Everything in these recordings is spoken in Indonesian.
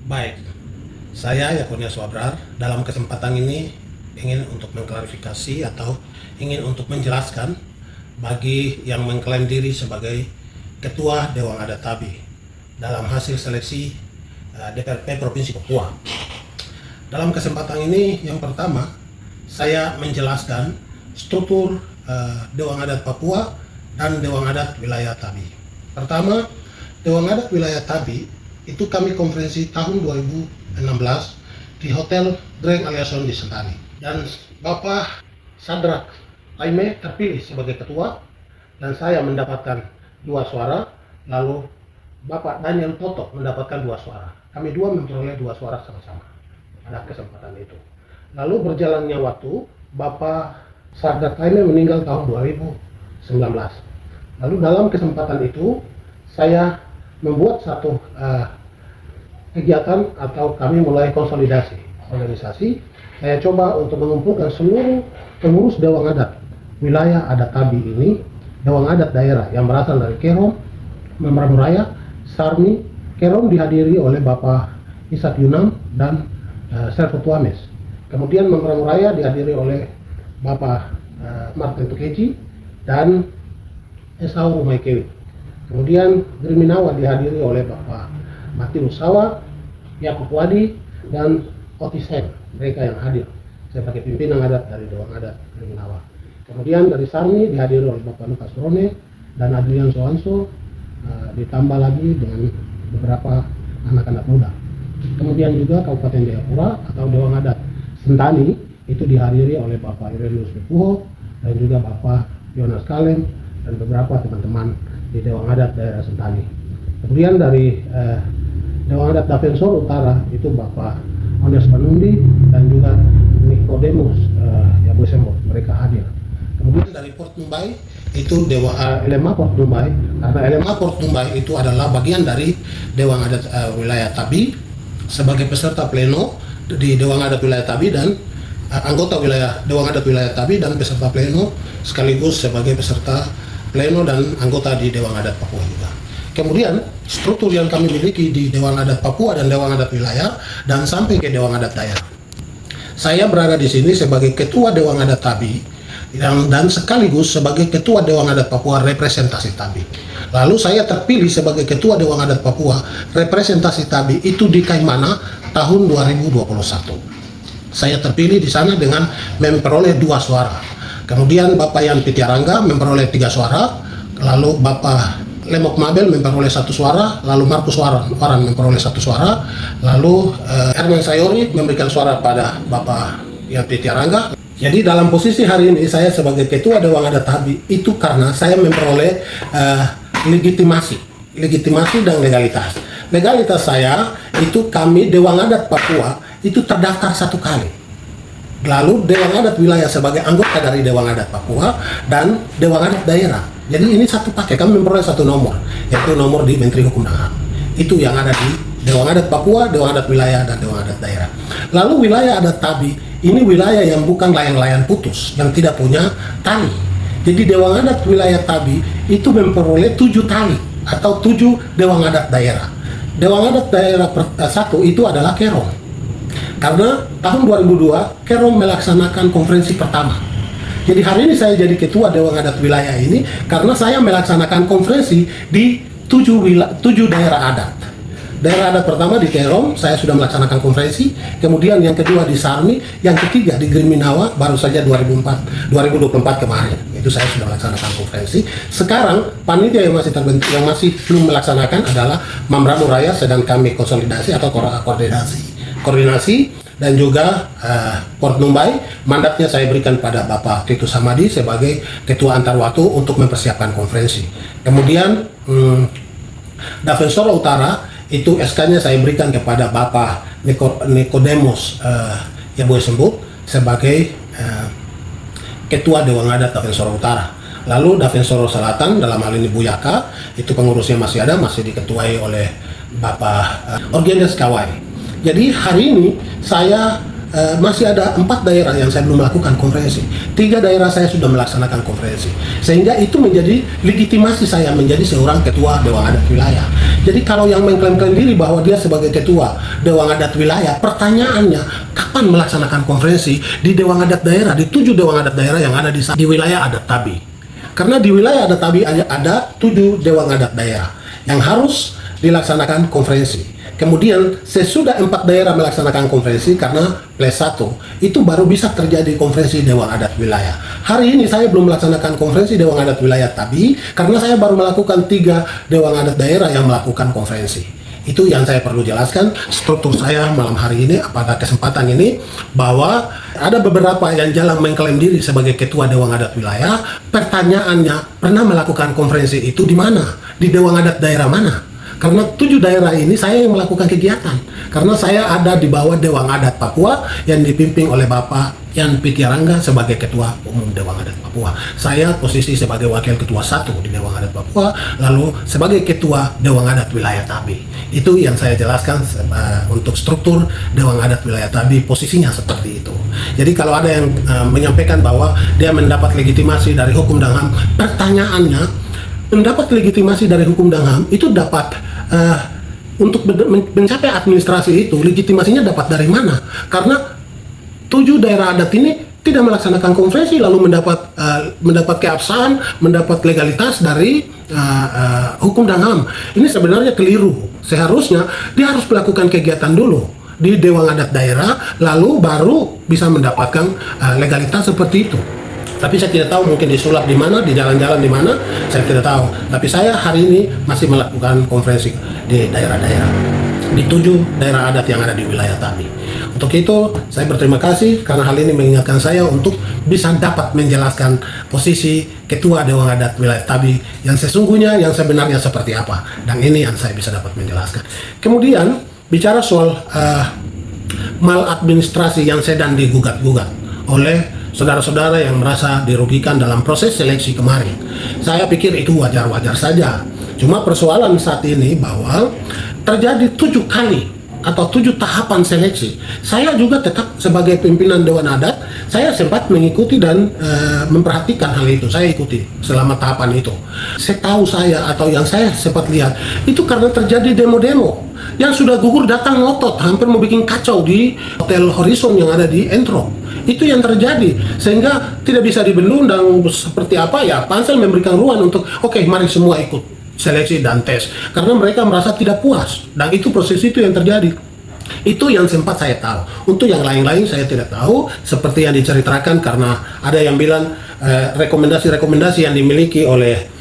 Baik, saya Yakunias Wabrar dalam kesempatan ini ingin untuk mengklarifikasi atau ingin untuk menjelaskan bagi yang mengklaim diri sebagai Ketua Dewan Adat Tabi dalam hasil seleksi DPRP Provinsi Papua. Dalam kesempatan ini yang pertama saya menjelaskan struktur Dewan Adat Papua dan Dewan Adat Wilayah Tabi. Pertama, Dewan Adat Wilayah Tabi itu kami konferensi tahun 2016 di Hotel Grand Aliason di Sentani, dan Bapak Sadrak Aime terpilih sebagai ketua dan saya mendapatkan 2 suara, lalu Bapak Daniel Toto mendapatkan 2 suara. Kami dua memperoleh 2 suara sama-sama pada kesempatan itu. Lalu berjalannya waktu, Bapak Sadrak Aime meninggal tahun 2019. Lalu dalam kesempatan itu saya membuat satu kegiatan atau kami mulai konsolidasi organisasi. Saya coba untuk mengumpulkan seluruh pengurus Dewan Adat wilayah adat Tabi ini, Dewan Adat daerah yang berasal dari Kerom, Membramo Raya, Sarmi. Kerom dihadiri oleh Bapak Isak Yunam dan Servo Tuames. Kemudian Membramo Raya dihadiri oleh Bapak Martin Tukeji dan Esau Rumaikewi. Kemudian Griminawa dihadiri oleh Bapak Matius Sawa, Yakub Wadi, dan Otisen. Mereka yang hadir sebagai pimpinan adat dari Dewan Adat Griminawa. Kemudian dari Sarmi dihadiri oleh Bapak Lukas Rone dan Adrian Soanso, ditambah lagi dengan beberapa anak-anak muda. Kemudian juga Kabupaten Jayapura atau Dewan Adat Sentani itu dihadiri oleh Bapak Irelius Bepuho dan juga Bapak Yonas Kalem dan beberapa teman-teman di Dewan Adat daerah Sentani. Kemudian dari Dewan Adat Davensor Utara itu Bapak Ones Panundi dan juga Nicodemus Yabusembo, mereka hadir. Kemudian dari Port Numbai itu LMA Port Numbai, karena LMA Port Numbai itu adalah bagian dari Dewan Adat Wilayah Tabi sebagai peserta pleno di Dewan Adat Wilayah Tabi dan anggota wilayah Dewan Adat Wilayah Tabi dan peserta pleno sekaligus sebagai peserta pleno dan anggota di Dewan Adat Papua juga. Kemudian struktur yang kami miliki di Dewan Adat Papua dan Dewan Adat Wilayah dan sampai ke Dewan Adat Daerah. Saya berada di sini sebagai Ketua Dewan Adat Tabi dan sekaligus sebagai Ketua Dewan Adat Papua representasi Tabi. Lalu saya terpilih sebagai Ketua Dewan Adat Papua representasi Tabi itu di Kaimana tahun 2021. Saya terpilih di sana dengan memperoleh 2 suara. Kemudian Bapak Yan Pitiarangga memperoleh 3 suara, lalu Bapak Lemok Mabel memperoleh 1 suara, lalu Markus Waran memperoleh 1 suara, lalu Herman Sayori memberikan suara pada Bapak Yan Pitiarangga. Jadi dalam posisi hari ini saya sebagai Ketua Dewan Adat Tabi itu karena saya memperoleh legitimasi dan legalitas. Legalitas saya itu kami Dewan Adat Papua itu terdaftar 1 kali. Lalu Dewan Adat Wilayah sebagai anggota dari Dewan Adat Papua dan Dewan Adat Daerah. Jadi ini 1 paket, kami memperoleh 1 nomor, yaitu nomor di Menteri Hukum dan HAM. Itu yang ada di Dewan Adat Papua, Dewan Adat Wilayah, dan Dewan Adat Daerah. Lalu wilayah adat Tabi, ini wilayah yang bukan layang-layang putus, yang tidak punya tali. Jadi Dewan Adat Wilayah Tabi itu memperoleh 7 tali, atau 7 Dewan Adat Daerah. Dewan Adat Daerah 1 itu adalah Kerom. Karena tahun 2002 Kerom melaksanakan konferensi pertama. Jadi hari ini saya jadi Ketua Dewan Adat Wilayah ini karena saya melaksanakan konferensi di 7 daerah adat. Daerah adat pertama di Kerom, saya sudah melaksanakan konferensi. Kemudian yang kedua di Sarmi, yang ketiga di Griminawa, baru saja 2024 kemarin. Itu saya sudah melaksanakan konferensi. Sekarang panitia yang masih terbentuk, yang masih belum melaksanakan adalah Membramo Raya, sedang kami konsolidasi atau koordinasi dan juga Port Numbai. Mandatnya saya berikan pada Bapak Titus Samadi sebagai Ketua Antarwatu untuk mempersiapkan konferensi. Kemudian Davensor Utara itu SK-nya saya berikan kepada Bapak Nicodemus Yabusembo sebagai Ketua Dewan Adat Davensor Utara. Lalu Davensor Selatan dalam hal ini Buyaka itu pengurusnya masih ada, masih diketuai oleh Bapak Orgenes Kawai. Jadi hari ini saya masih ada 4 daerah yang saya belum melakukan konferensi. 3 daerah saya sudah melaksanakan konferensi. Sehingga itu menjadi legitimasi saya menjadi seorang ketua Dewan Adat Wilayah. Jadi kalau yang mengklaim-klaim diri bahwa dia sebagai ketua Dewan Adat Wilayah, pertanyaannya kapan melaksanakan konferensi di Dewan Adat Daerah, di 7 Dewan Adat Daerah yang ada di wilayah adat Tabi. Karena di wilayah adat Tabi ada 7 Dewan Adat Daerah yang harus dilaksanakan konferensi. Kemudian sesudah 4 daerah melaksanakan konferensi karena plus 1 itu baru bisa terjadi konferensi Dewan Adat Wilayah. Hari ini saya belum melaksanakan konferensi Dewan Adat Wilayah Tabi karena saya baru melakukan 3 Dewan Adat Daerah yang melakukan konferensi. Itu yang saya perlu jelaskan struktur saya malam hari ini pada kesempatan ini, bahwa ada beberapa yang jalan mengklaim diri sebagai ketua Dewan Adat Wilayah. Pertanyaannya, pernah melakukan konferensi itu di mana? Di Dewan Adat Daerah mana? Karena 7 daerah ini saya yang melakukan kegiatan. Karena saya ada di bawah Dewan Adat Papua yang dipimpin oleh Bapak Yan Pitiarangga sebagai Ketua Umum Dewan Adat Papua. Saya posisi sebagai Wakil Ketua 1 di Dewan Adat Papua, lalu sebagai Ketua Dewan Adat Wilayah Tabi. Itu yang saya jelaskan untuk struktur Dewan Adat Wilayah Tabi, posisinya seperti itu. Jadi kalau ada yang menyampaikan bahwa dia mendapat legitimasi dari hukum dan HAM, pertanyaannya, mendapat legitimasi dari hukum dan HAM itu dapat untuk mencapai administrasi itu, legitimasinya dapat dari mana? Karena 7 daerah adat ini tidak melaksanakan konferensi lalu mendapat keabsahan, mendapat legalitas dari hukum dan HAM. Ini sebenarnya keliru. Seharusnya dia harus melakukan kegiatan dulu di Dewan Adat Daerah, lalu baru bisa mendapatkan legalitas seperti itu. Tapi saya tidak tahu, mungkin disulap di mana, di jalan-jalan di mana, saya tidak tahu. Tapi saya hari ini masih melakukan konferensi di daerah-daerah, di 7 daerah adat yang ada di wilayah Tabi. Untuk itu, saya berterima kasih karena hal ini mengingatkan saya untuk bisa dapat menjelaskan posisi Ketua Dewan Adat Wilayah Tabi yang sesungguhnya, yang sebenarnya seperti apa. Dan ini yang saya bisa dapat menjelaskan. Kemudian, bicara soal maladministrasi yang sedang digugat-gugat oleh saudara-saudara yang merasa dirugikan dalam proses seleksi kemarin. Saya pikir itu wajar-wajar saja. Cuma persoalan saat ini bahwa terjadi 7 kali atau 7 tahapan seleksi. Saya juga tetap sebagai pimpinan Dewan Adat, saya sempat mengikuti dan memperhatikan hal itu. Saya ikuti selama tahapan itu. Setahu saya atau yang saya sempat lihat, itu karena terjadi demo-demo. Yang sudah gugur datang ngotot, hampir mau bikin kacau di Hotel Horizon yang ada di Entro. Itu yang terjadi, sehingga tidak bisa dibendung dan seperti apa ya, pansel memberikan ruang untuk oke, mari semua ikut seleksi dan tes, karena mereka merasa tidak puas, dan itu proses itu yang terjadi. Itu yang sempat saya tahu. Untuk yang lain-lain saya tidak tahu, seperti yang diceritakan, karena ada yang bilang rekomendasi-rekomendasi yang dimiliki oleh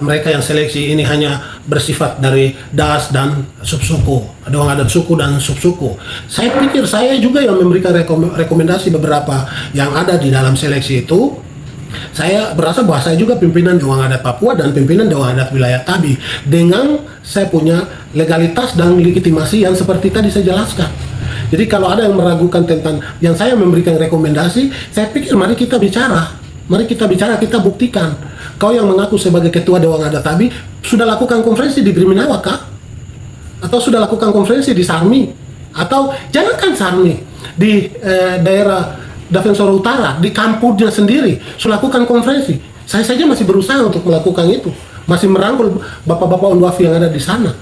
mereka yang seleksi ini hanya bersifat dari DAS dan subsuku, Dewan Adat Suku dan subsuku. Saya pikir saya juga yang memberikan rekomendasi beberapa yang ada di dalam seleksi itu. Saya berasa bahwa saya juga pimpinan Dewan Adat Papua dan pimpinan Dewan Adat Wilayah Tabi, dengan saya punya legalitas dan legitimasi yang seperti tadi saya jelaskan. Jadi kalau ada yang meragukan tentang yang saya memberikan rekomendasi, saya pikir mari kita bicara. Mari kita bicara, kita buktikan. Kau yang mengaku sebagai Ketua Dewan Adat Tabi sudah lakukan konferensi di Briminawa kah? Atau sudah lakukan konferensi di Sarmi? Atau jangankan Sarmi, di daerah Davensoro Utara, di kampungnya sendiri sudah lakukan konferensi. Saya saja masih berusaha untuk melakukan itu, masih merangkul bapak-bapak Onduafi yang ada di sana.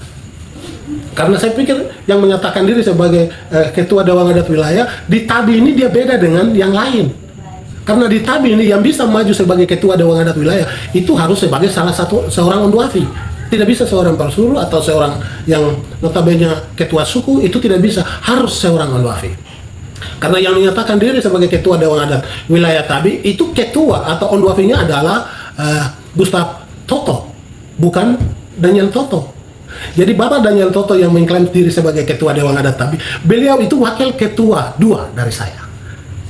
Karena saya pikir yang menyatakan diri sebagai Ketua Dewan Adat Wilayah di Tabi ini dia beda dengan yang lain. Karena di Tabi ini yang bisa maju sebagai Ketua Dewan Adat Wilayah itu harus sebagai seorang Onduafi. Tidak bisa seorang Parsuru atau seorang yang notabene Ketua Suku, itu tidak bisa, harus seorang Onduafi. Karena yang menyatakan diri sebagai Ketua Dewan Adat Wilayah Tabi itu ketua atau Onduafinya adalah Gustav Toto, bukan Daniel Toto. Jadi Bapak Daniel Toto yang mengklaim diri sebagai Ketua Dewan Adat Tabi, beliau itu wakil ketua 2 dari saya.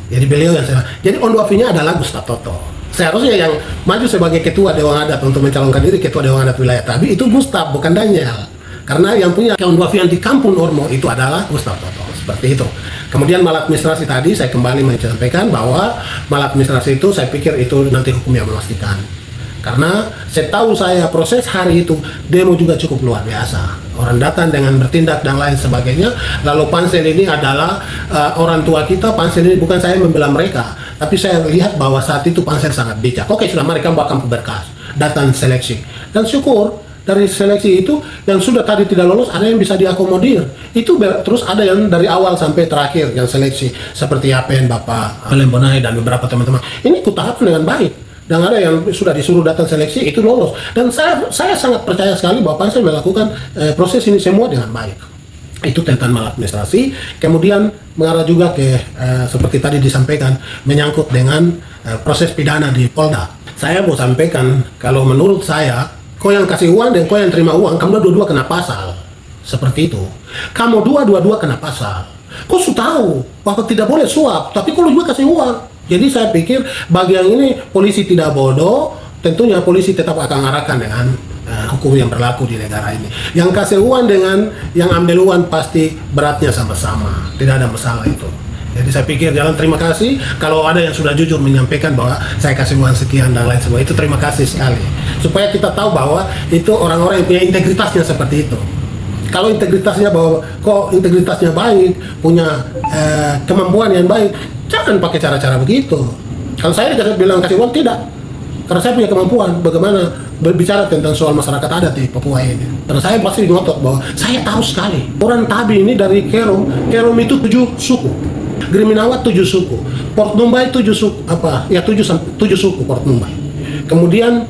Jadi beliau yang saya, jadi Onduafinya adalah Gustav Toto. Seharusnya yang maju sebagai Ketua Dewan Adat untuk mencalonkan diri Ketua Dewan Adat Wilayah Tabi itu Gustav, bukan Daniel. Karena yang punya Onduafian di Kampung Ormo itu adalah Gustav Toto. Seperti itu. Kemudian maladministrasi tadi saya kembali menyampaikan bahwa maladministrasi itu saya pikir itu nanti hukum yang memastikan. Karena setahu saya proses hari itu demo juga cukup luar biasa. Orang datang dengan bertindak dan lain sebagainya. Lalu pansel ini adalah orang tua kita. Pansel ini bukan saya membela mereka, tapi saya lihat bahwa saat itu pansel sangat bijak. Oke, sudah mereka bakal berkas, datang seleksi. Dan syukur dari seleksi itu yang sudah tadi tidak lolos ada yang bisa diakomodir. Itu terus ada yang dari awal sampai terakhir yang seleksi seperti Apen, Bapak Lembonai dan beberapa teman-teman. Ini kutahapan dengan baik. Dan ada yang sudah disuruh datang seleksi itu lolos. Dan saya sangat percaya sekali bahwa pansel melakukan proses ini semua dengan baik. Itu tentang maladministrasi. Kemudian mengarah juga ke seperti tadi disampaikan menyangkut dengan proses pidana di Polda. Saya mau sampaikan kalau menurut saya, kau yang kasih uang dan kau yang terima uang, kamu dua-dua kena pasal. Seperti itu. Kamu dua-dua kena pasal. Kau sudah tahu bahwa tidak boleh suap, tapi kau juga kasih uang. Jadi saya pikir bagi yang ini polisi tidak bodoh, tentunya polisi tetap akan arahkan dengan hukum yang berlaku di negara ini. Yang kasih uang dengan yang ambil uang pasti beratnya sama-sama, tidak ada masalah itu. Jadi saya pikir jalan terima kasih kalau ada yang sudah jujur menyampaikan bahwa saya kasih uang sekian dan lain sebagainya, itu terima kasih sekali. Supaya kita tahu bahwa itu orang-orang yang punya integritasnya seperti itu. Kalau integritasnya bahwa kok integritasnya baik, punya kemampuan yang baik, jangan pakai cara-cara begitu. Kalau saya bilang kasih uang, tidak. Karena saya punya kemampuan bagaimana berbicara tentang soal masyarakat adat di Papua ini. Karena saya pasti ngotot bahwa saya tahu sekali. Orang Tabi ini dari Kerom itu 7 suku. Griminawat 7 suku. Port Numbai 7 suku. 7 suku Port Numbai. Kemudian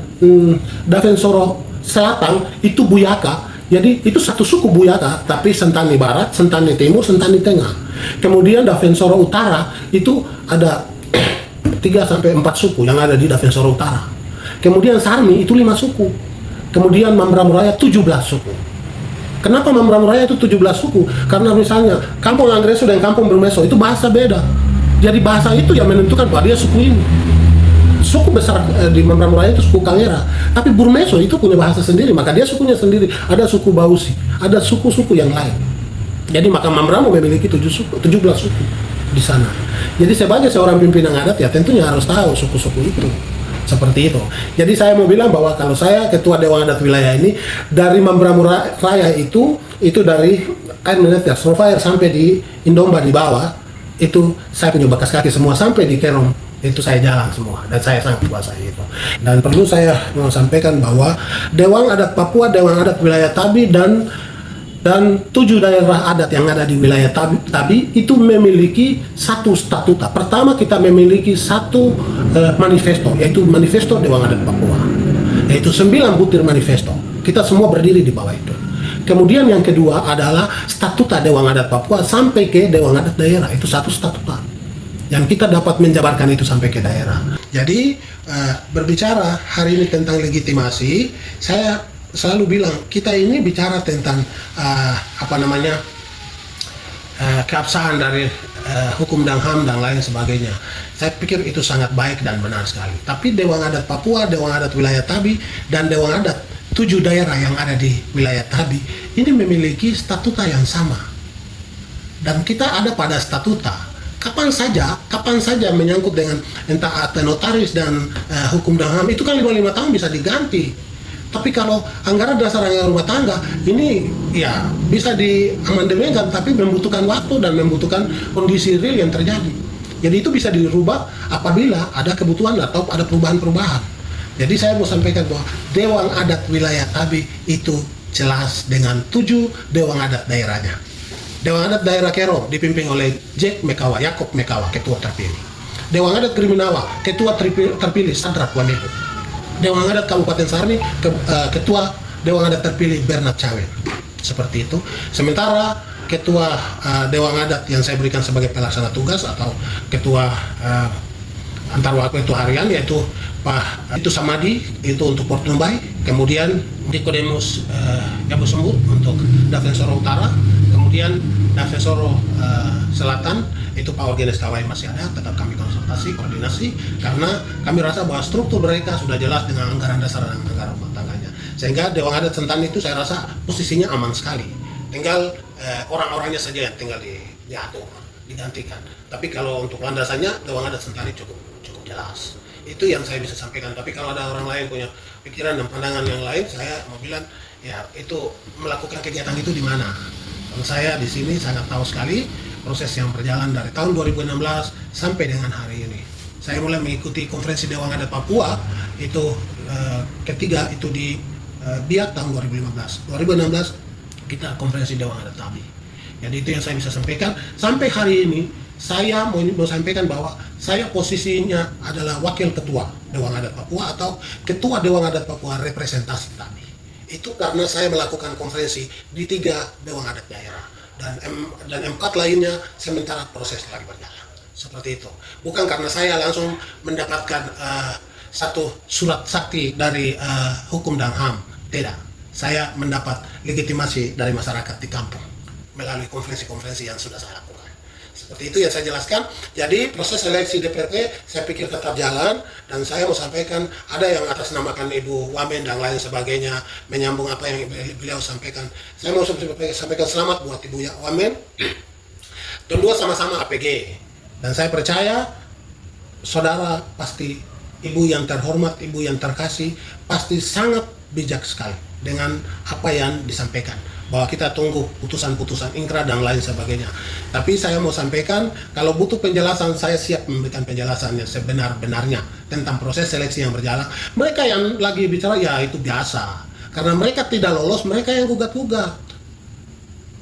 Davensoro Selatan itu Buyaka. Jadi itu satu suku Buyaka, tapi Sentani Barat, Sentani Timur, Sentani Tengah. Kemudian Davensoro Utara itu ada 3 sampai 4 suku yang ada di Davensoro Utara. Kemudian Sarmi itu 5 suku. Kemudian Mambramo Raya 17 suku. Kenapa Mambramo Raya itu 17 suku? Karena misalnya Kampung Angreso dan Kampung Bermeso itu bahasa beda. Jadi bahasa itu yang menentukan bahwa dia suku ini. Suku besar di Mambramo Raya itu suku Kangera, tapi Burmeso itu punya bahasa sendiri, maka dia sukunya sendiri. Ada suku Bausi, ada suku-suku yang lain. Jadi maka Mambramo memiliki 17 suku di sana. Jadi sebagai seorang pimpinan adat ya tentunya harus tahu suku-suku itu. Seperti itu. Jadi saya mau bilang bahwa kalau saya ketua Dewan Adat wilayah ini dari Mambramo Raya itu dari air menit ya Surveyor sampai di Indomba di bawah itu saya punya bekas kaki semua sampai di Kerom. Itu saya jalan semua dan saya sangat kuasai itu. Dan perlu saya mau sampaikan bahwa Dewan Adat Papua, Dewan Adat wilayah Tabi dan 7 daerah adat yang ada di wilayah Tabi itu memiliki satu statuta. Pertama kita memiliki satu manifesto, yaitu Manifesto Dewan Adat Papua, yaitu 9 butir manifesto. Kita semua berdiri di bawah itu. Kemudian yang kedua adalah statuta Dewan Adat Papua sampai ke Dewan Adat daerah, itu satu statuta yang kita dapat menjabarkan itu sampai ke daerah. Jadi berbicara hari ini tentang legitimasi, saya selalu bilang kita ini bicara tentang keabsahan dari hukum dan HAM dan lain sebagainya. Saya pikir itu sangat baik dan benar sekali. Tapi Dewan Adat Papua, Dewan Adat wilayah Tabi, dan Dewan Adat 7 daerah yang ada di wilayah Tabi ini memiliki statuta yang sama. Dan kita ada pada statuta. Kapan saja menyangkut dengan entah akta notaris dan hukum dan HAM itu kan 5 tahun bisa diganti. Tapi kalau anggaran dasar anggaran rumah tangga ini ya bisa diamandemenkan, tapi membutuhkan waktu dan membutuhkan kondisi real yang terjadi. Jadi itu bisa dirubah apabila ada kebutuhan atau ada perubahan-perubahan. Jadi saya mau sampaikan bahwa Dewan Adat wilayah Tabi itu jelas dengan 7 Dewan Adat daerahnya. Dewan Adat daerah Kerom dipimpin oleh Yakob Mekawa, ketua terpilih. Dewan Adat Griminawa, ketua terpilih Sadrak Wamehu. Dewan Adat Kabupaten Sarni, ketua Dewan Adat terpilih Bernard Cawen. Seperti itu. Sementara ketua Dewan Adat yang saya berikan sebagai pelaksana tugas atau ketua antar waktu itu harian yaitu Pak itu Samadi itu untuk Port Numbai, kemudian Nikodemus Yabu Sembur untuk Davensoro Utara, kemudian Davensoro Selatan itu Pak Orgenes Kawai masih ada, tetap kami konsultasi, koordinasi karena kami rasa bahwa struktur mereka sudah jelas dengan anggaran dasar dan anggaran rumah tangganya. Sehingga Dewan Adat Sentani itu saya rasa posisinya aman sekali. Tinggal orang-orangnya saja yang tinggal diatur, digantikan. Tapi kalau untuk landasannya Dewan Adat Sentani cukup jelas. Itu yang saya bisa sampaikan. Tapi kalau ada orang lain punya pikiran dan pandangan yang lain, saya mau bilang ya itu melakukan kegiatan itu di mana. Kalau saya di sini sangat tahu sekali proses yang berjalan dari tahun 2016 sampai dengan hari ini. Saya mulai mengikuti konferensi Dewan Adat Papua itu ketiga itu di Biak tahun 2015. 2016 kita konferensi Dewan Adat Tabi. Jadi itu yang saya bisa sampaikan. Sampai hari ini saya mau sampaikan bahwa saya posisinya adalah wakil ketua Dewan Adat Papua atau ketua Dewan Adat Papua representasi Tabi. Itu karena saya melakukan konferensi di 3 Dewan Adat daerah dan 4 lainnya sementara proses lagi berjalan. Seperti itu. Bukan karena saya langsung mendapatkan satu surat sakti dari hukum dan HAM. Tidak. Saya mendapat legitimasi dari masyarakat di kampung melalui konferensi-konferensi yang sudah saya lakukan. Seperti itu yang saya jelaskan. Jadi proses seleksi DPRT saya pikir tetap jalan, dan saya mau sampaikan ada yang atas namakan Ibu Wamen dan lain sebagainya, menyambung apa yang beliau sampaikan. Saya mau sampaikan selamat buat Ibu Wamen. Kedua sama-sama APG, dan saya percaya saudara pasti, ibu yang terhormat, ibu yang terkasih, pasti sangat bijak sekali dengan apa yang disampaikan, bahwa kita tunggu putusan-putusan ingkrah dan lain sebagainya. Tapi saya mau sampaikan, kalau butuh penjelasan, saya siap memberikan penjelasan yang sebenar-benarnya tentang proses seleksi yang berjalan. Mereka yang lagi bicara, ya itu biasa, karena mereka tidak lolos, mereka yang gugat-gugat.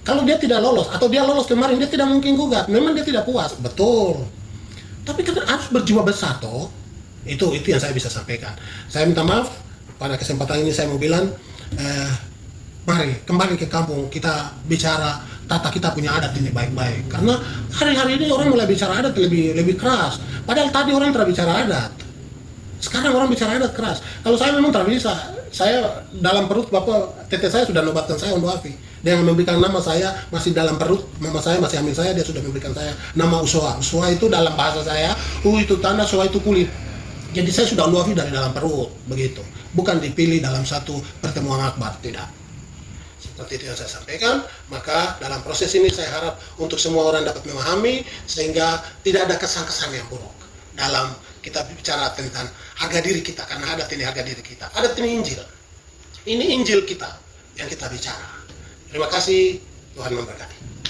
Kalau dia tidak lolos, atau dia lolos kemarin, dia tidak mungkin gugat, memang dia tidak puas, betul. Tapi kan harus berjiwa besar toh. Itu yang saya bisa sampaikan. Saya minta maaf, pada kesempatan ini saya mau bilang, mari kembali ke kampung, kita bicara tata kita punya adat ini baik-baik. Karena hari-hari ini orang mulai bicara adat lebih keras. Padahal tadi orang tidak bicara adat. Sekarang orang bicara adat keras. Kalau saya memang tidak bisa. Saya dalam perut bapak, tete saya sudah nobatkan saya untuk Afi. Dia yang memberikan nama saya masih dalam perut, mama saya masih hamil saya, dia sudah memberikan saya nama Uswa. Uswa itu dalam bahasa saya, itu tanda, Uswa itu kulit. Jadi saya sudah Afi dari dalam perut, begitu. Bukan dipilih dalam satu pertemuan akbar, tidak. Seperti itu yang saya sampaikan. Maka dalam proses ini saya harap untuk semua orang dapat memahami, sehingga tidak ada kesan-kesan yang buruk dalam kita bicara tentang harga diri kita, karena adat ini harga diri kita. Adat ini Injil. Ini Injil kita yang kita bicara. Terima kasih, Tuhan memberkati.